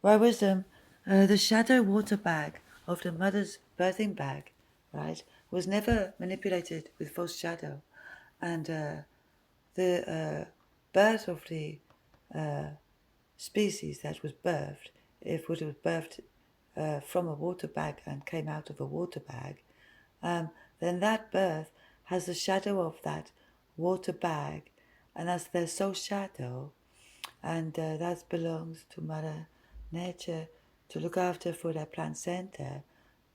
Right, wisdom. The shadow water bag of the mother's birthing bag, right, was never manipulated with false shadow, and the birth of the species that was birthed, if it was birthed from a water bag and came out of a water bag, then that birth has the shadow of that water bag, and that's their soul shadow, and that belongs to Mother Nature to look after for their plant center,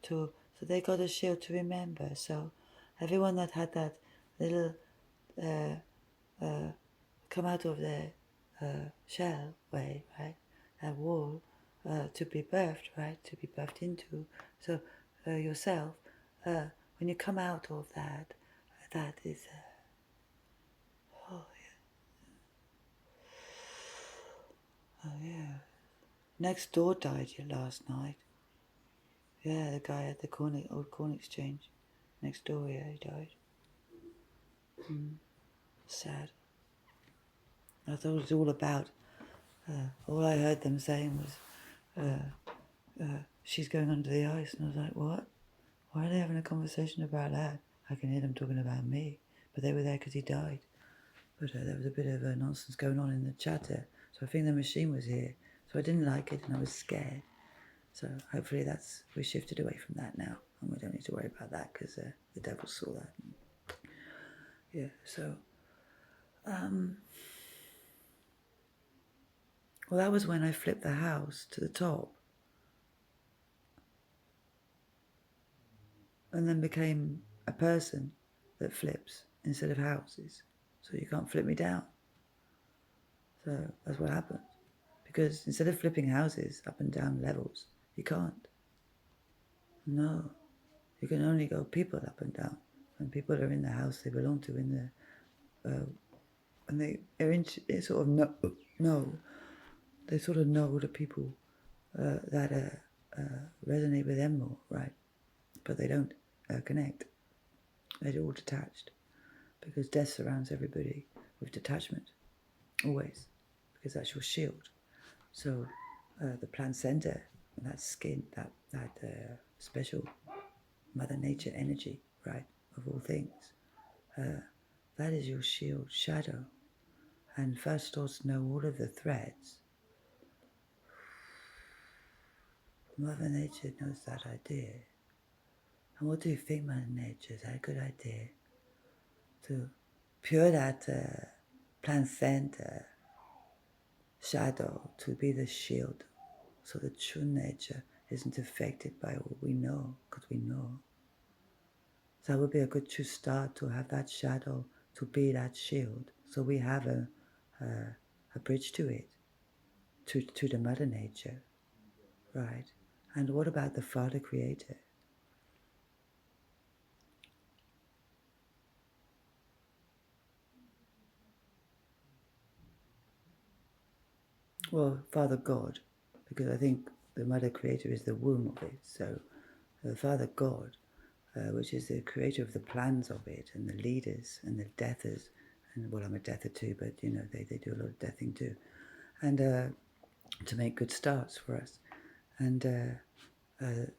so they got a shield to remember. So everyone that had that little come out of their shell way, right, that wall, to be birthed, right, to be birthed into. So yourself, when you come out of that, that is, oh yeah. Next door died last night. Yeah, the guy at the old corn exchange next door. Yeah, he died. Sad. I thought it was all about. All I heard them saying was, "She's going under the ice," and I was like, "What? Why are they having a conversation about that?" I can hear them talking about me, but they were there because he died. But there was a bit of nonsense going on in the chatter, so I think the machine was here. So I didn't like it, and I was scared. So hopefully we shifted away from that now, and we don't need to worry about that because the devil saw that. Yeah. So, well, that was when I flipped the house to the top, and then became a person that flips instead of houses. So you can't flip me down. So that's what happened. Because instead of flipping houses up and down levels, you can't. No. You can only go people up and down. When people are in the house they belong to, in the and they are in, sort of know they sort of know the people that resonate with them more, right? But they don't connect. They're all detached because death surrounds everybody with detachment, always, because that's your shield. So the plant center, that skin, that special Mother Nature energy, right, of all things, that is your shield shadow. And first thoughts know all of the threads. Mother Nature knows that idea. And what do you think, Mother Nature? Is that a good idea? To pure that plant center shadow to be the shield, so the true nature isn't affected by what we know, because we know. So that would be a good true start, to have that shadow to be that shield. So we have a bridge to it, to the Mother Nature, right? And what about the Father Creator? Well, Father God, because I think the Mother Creator is the womb of it. So Father God, which is the creator of the plans of it, and the leaders and the deathers. And well, I'm a deather too, but you know, they do a lot of deathing too. And to make good starts for us. And the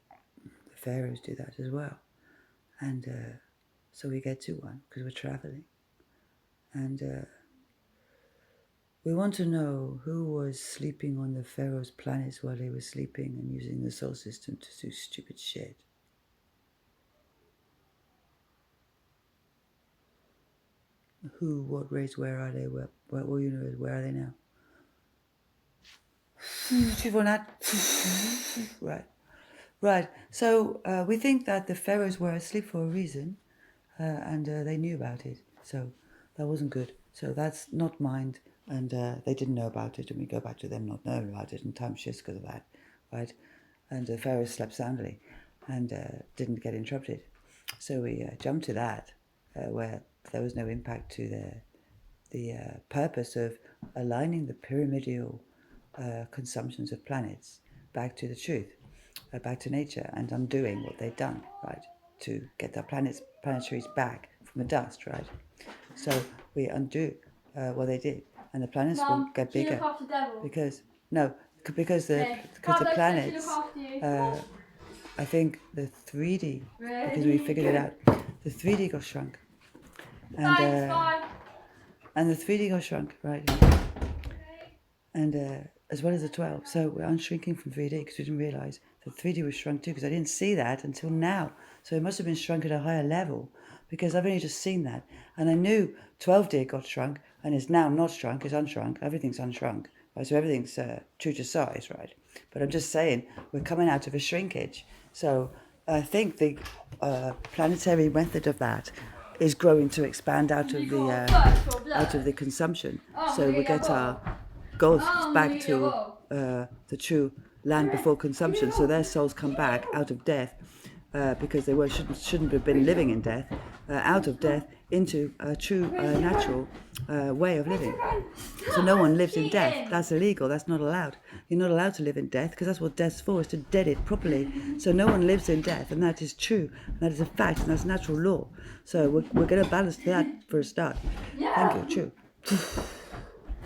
pharaohs do that as well. And so we get to one because we're traveling. And we want to know who was sleeping on the pharaoh's planets while they were sleeping and using the solar system to do stupid shit. Who, what race, where are they, what universe, where are they now? People not right. Right. So we think that the pharaohs were asleep for a reason, and they knew about it. So that wasn't good. So that's not mind, and they didn't know about it. And we go back to them not knowing about it, and time shifts because of that, right? And the pharaohs slept soundly, and didn't get interrupted. So we jumped to that, where there was no impact to the purpose of aligning the pyramidal consumptions of planets back to the truth, back to nature, and undoing what they've done, right, to get their planetaries back from the dust, right? So we undo what they did, and the planets will get bigger because no, because the planets, I think the 3D, because we figured it out, the 3D got shrunk, and the 3D got shrunk, right? And as well as the 12. So we're unshrinking from 3D because we didn't realise that 3D was shrunk too, because I didn't see that until now. So it must have been shrunk at a higher level, because I've only just seen that. And I knew 12D got shrunk and is now not shrunk, it's unshrunk. Everything's unshrunk. Right? So everything's true to size, right? But I'm just saying we're coming out of a shrinkage. So I think the planetary method of that is growing to expand out of the consumption. So we get our ghosts back to the true land before consumption. So their souls come back out of death, because they shouldn't have been living in death, out of death into a true natural way of living. So no one lives in death. That's illegal. That's not allowed. You're not allowed to live in death, because that's what death's for, is to dead it properly. So no one lives in death, and that is true. And that is a fact, and that's natural law. So we're going to balance that for a start. Thank you. True.